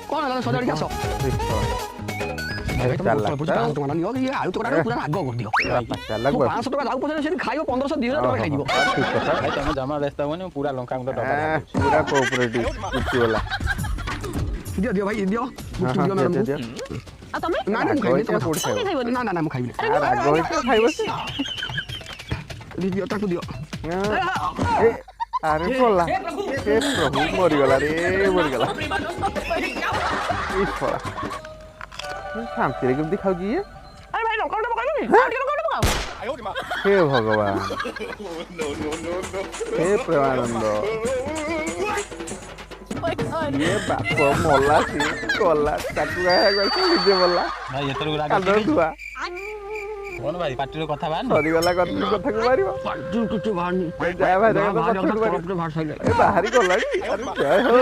କଣ ହେଲା ସଜାଡ଼ିକି ଆସ ଟଙ୍କା ନିଅ କି ଆଳୁ ଚକଟା ପୁରା ରାଗ କରିଦିଅ 500 ଟଙ୍କା ଯାଉ ପଛରେ ସେଠି ଖାଇବ 1500 2000 ଟଙ୍କା ଖାଇଯିବ ଭାଇ ତମେ ଜମା ବ୍ୟସ୍ତ ହୁଅନି ମୁଁ ପୁରା ଲଙ୍କା ଗୁଣ୍ଡ ଡବା ପୁରା କୋଅପରେଟିଭ ବୁଝିଗଲା ଦିଅ ଦିଅ ଭାଇ ଦିଅ ଗୁପଚୁପ ଦିଅ ମ୍ୟାଡମ ଆଉ ତମେ ନା ନା ମୁଁ ଖାଇବିନି ତମେ କୋଉଠି ଖାଇବ ଖାଇବନି ନା ନା ନା ମୁଁ ଖାଇବିନି ରାଗ ହେଇଥିବ ଖାଇବ ସେ ଦିଅ ତାକୁ ଦିଅ ଆରେ ପଲା ଏ ପ୍ରଭୁ ମରିଗଲା ରେ ମରିଗଲା ଇଶଳା ଶାନ୍ତିରେ କେମିତି ଖାଉଛି ଇଏ ଆରେ ଭାଇ ଲଙ୍କା ଗୁଣ୍ଡ ପକାଇବନି ଆଉ ଟିକେ ଲଙ୍କା ଗୁଣ୍ଡ ପକାଅ ହେ ଭଗବାନ ହେ ପ୍ରେମାନନ୍ଦ ଇଏ ବାପ ମଲା ସିଏ ଗଲା ତାକୁ ନିଜେ ମଲା ଭାଇ ଏଥରକୁ ରାଗ କାନ୍ଦର ଧୁଆ କଣ ଭାଇ ପାଟିର କଥା ବାହାରିନି ସରିଗଲା କଥାକୁ ମାରିବ କିଛି ବାହାରନି ଯା ଭାଇ ବାହାରି ଗଲାଣି ବାହାରି ଗଲାଣି ଆରେ ଜୟ ହୋ